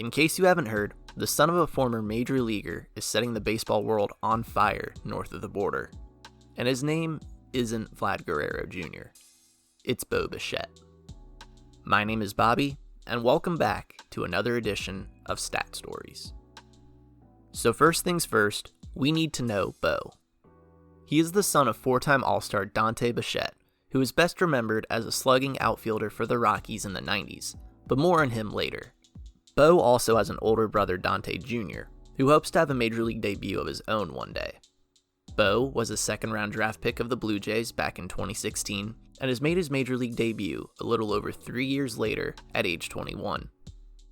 In case you haven't heard, the son of a former major leaguer is setting the baseball world on fire north of the border. And his name isn't Vlad Guerrero Jr. It's Bo Bichette. My name is Bobby, and welcome back to another edition of Stat Stories. So first things first, we need to know Bo. He is the son of four-time All-Star Dante Bichette, who is best remembered as a slugging outfielder for the Rockies in the 90s, but more on him later. Bo also has an older brother, Dante Jr., who hopes to have a major league debut of his own one day. Bo was a second-round draft pick of the Blue Jays back in 2016 and has made his major league debut a little over 3 years later at age 21.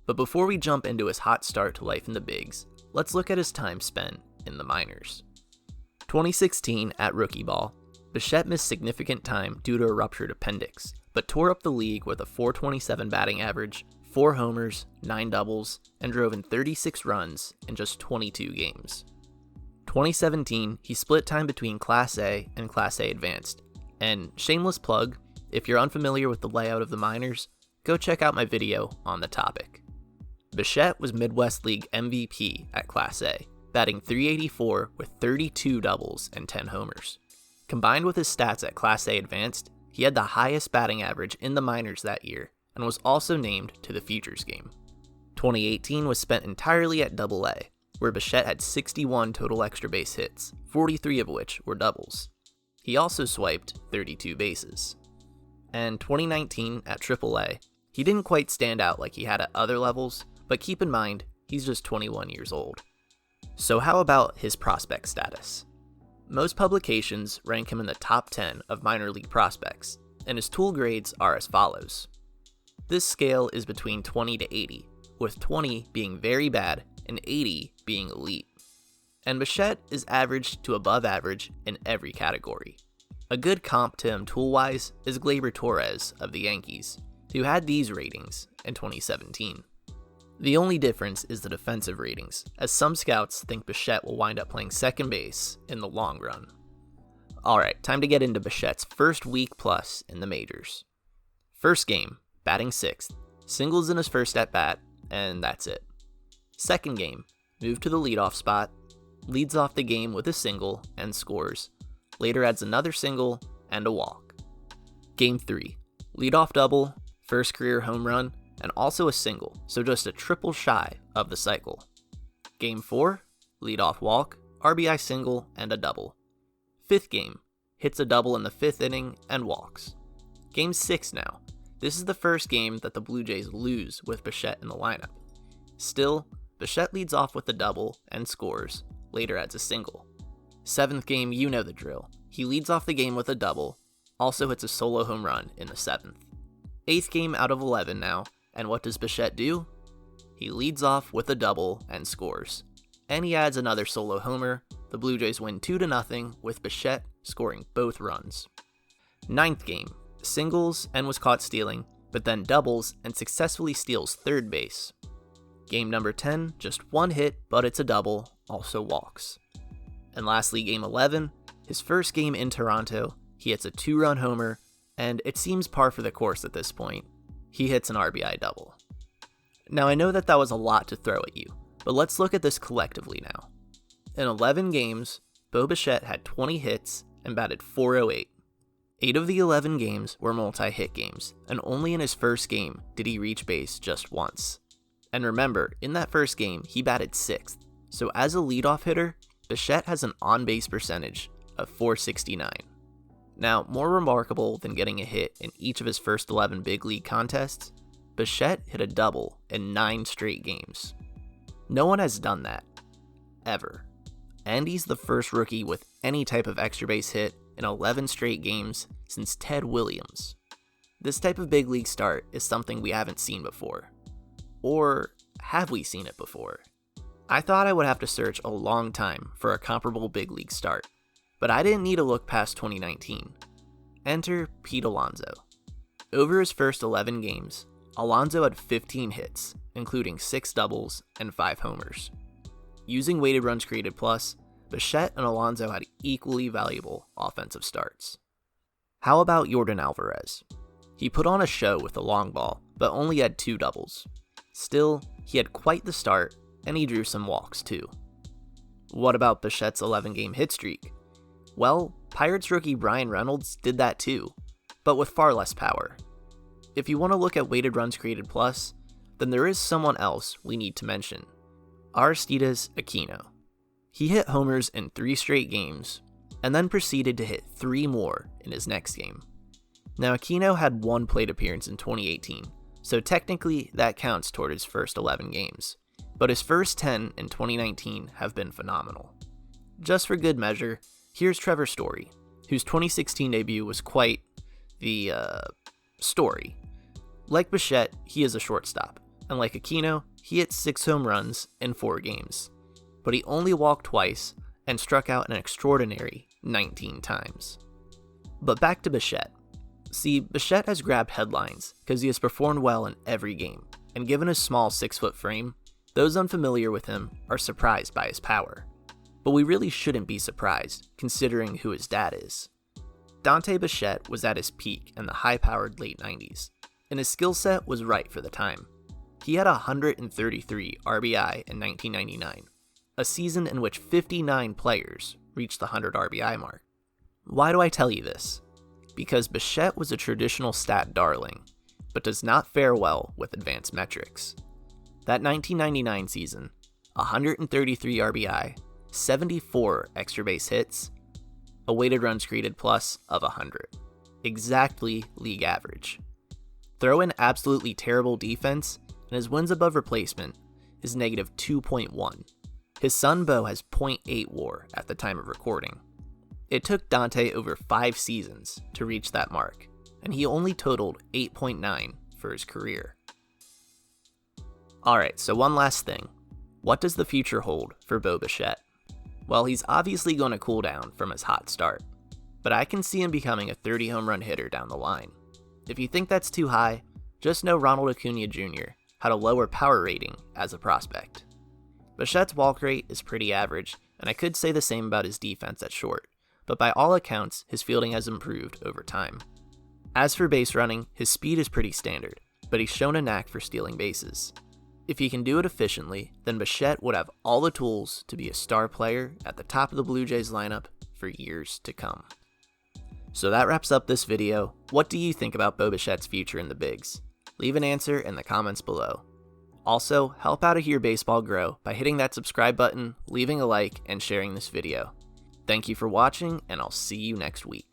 But before we jump into his hot start to life in the bigs, let's look at his time spent in the minors. 2016 at rookie ball, Bichette missed significant time due to a ruptured appendix, but tore up the league with a .427 batting average, 4 homers, 9 doubles, and drove in 36 runs in just 22 games. 2017, he split time between Class A and Class A Advanced, and shameless plug, if you're unfamiliar with the layout of the minors, go check out my video on the topic. Bichette was Midwest League MVP at Class A, batting .384 with 32 doubles and 10 homers. Combined with his stats at Class A Advanced, he had the highest batting average in the minors that year, and was also named to the Futures game. 2018 was spent entirely at AA, where Bichette had 61 total extra base hits, 43 of which were doubles. He also swiped 32 bases. And 2019 at AAA, he didn't quite stand out like he had at other levels, but keep in mind, he's just 21 years old. So how about his prospect status? Most publications rank him in the top 10 of minor league prospects, and his tool grades are as follows. This scale is between 20 to 80, with 20 being very bad and 80 being elite. And Bichette is average to above average in every category. A good comp to him tool-wise is Gleyber Torres of the Yankees, who had these ratings in 2017. The only difference is the defensive ratings, as some scouts think Bichette will wind up playing second base in the long run. Alright, time to get into Bichette's first week plus in the majors. First game, batting 6th, singles in his first at-bat, and that's it. Second game, moved to the leadoff spot, leads off the game with a single and scores, later adds another single and a walk. Game 3, leadoff double, first career home run, and also a single, so just a triple shy of the cycle. Game 4, leadoff walk, RBI single, and a double. Fifth game, hits a double in the 5th inning and walks. Game 6 now. This is the first game that the Blue Jays lose with Bichette in the lineup. Still, Bichette leads off with a double and scores, later adds a single. 7th game, you know the drill. He leads off the game with a double, also hits a solo home run in the 7th. 8th game out of 11 now, and what does Bichette do? He leads off with a double and scores. And he adds another solo homer. The Blue Jays win 2-0 with Bichette scoring both runs. 9th game, singles and was caught stealing, but then doubles and successfully steals third base. Game number 10, just one hit, but it's a double, also walks. And lastly, game 11, his first game in Toronto, he hits a 2-run homer, and it seems par for the course at this point. He hits an RBI double. Now I know that was a lot to throw at you, but let's look at this collectively now. In 11 games, Bo Bichette had 20 hits and batted .408. 8 of the 11 games were multi-hit games, and only in his first game did he reach base just once. And remember, in that first game, he batted 6th, so as a leadoff hitter, Bichette has an on-base percentage of .469. Now, more remarkable than getting a hit in each of his first 11 big league contests, Bichette hit a double in 9 straight games. No one has done that, ever. And he's the first rookie with any type of extra base hit in 11 straight games since Ted Williams. This type of big league start is something we haven't seen before. Or have we seen it before? I thought I would have to search a long time for a comparable big league start, but I didn't need to look past 2019. Enter Pete Alonso. Over his first 11 games, Alonso had 15 hits, including 6 doubles and 5 homers. Using weighted runs created plus, Bichette and Alonso had equally valuable offensive starts. How about Yordan Alvarez? He put on a show with the long ball, but only had 2 doubles. Still, He had quite the start, and he drew some walks too. What about Bichette's 11-game hit streak? Well, Pirates rookie Brian Reynolds did that too, but with far less power. If you want to look at weighted runs created plus, then there is someone else we need to mention. Aristides Aquino. He hit homers in 3 straight games, and then proceeded to hit 3 more in his next game. Now Aquino had 1 plate appearance in 2018, so technically that counts toward his first 11 games, but his first 10 in 2019 have been phenomenal. Just for good measure, here's Trevor Story, whose 2016 debut was quite the story. Like Bichette, he is a shortstop, and like Aquino, he hit 6 home runs in 4 games, but he only walked twice and struck out an extraordinary 19 times. But back to Bichette. See, Bichette has grabbed headlines because he has performed well in every game, and given his small 6-foot frame, those unfamiliar with him are surprised by his power. But we really shouldn't be surprised, considering who his dad is. Dante Bichette was at his peak in the high-powered late 90s, and his skill set was right for the time. He had 133 RBI in 1999, a season in which 59 players reached the 100 RBI mark. Why do I tell you this? Because Bichette was a traditional stat darling, but does not fare well with advanced metrics. That 1999 season, 133 RBI, 74 extra base hits, a weighted runs created plus of 100. Exactly league average. Throw in absolutely terrible defense, and his wins above replacement is negative 2.1. His son Bo has .8 WAR at the time of recording. It took Dante over 5 seasons to reach that mark, and he only totaled 8.9 for his career. Alright, so one last thing. What does the future hold for Bo Bichette? Well, he's obviously going to cool down from his hot start, but I can see him becoming a 30 home run hitter down the line. If you think that's too high, just know Ronald Acuna Jr. had a lower power rating as a prospect. Bichette's walk rate is pretty average, and I could say the same about his defense at short, but by all accounts, his fielding has improved over time. As for base running, his speed is pretty standard, but he's shown a knack for stealing bases. If he can do it efficiently, then Bichette would have all the tools to be a star player at the top of the Blue Jays lineup for years to come. So that wraps up this video. What do you think about Bo Bichette's future in the bigs? Leave an answer in the comments below. Also, help out Hear Baseball grow by hitting that subscribe button, leaving a like, and sharing this video. Thank you for watching, and I'll see you next week.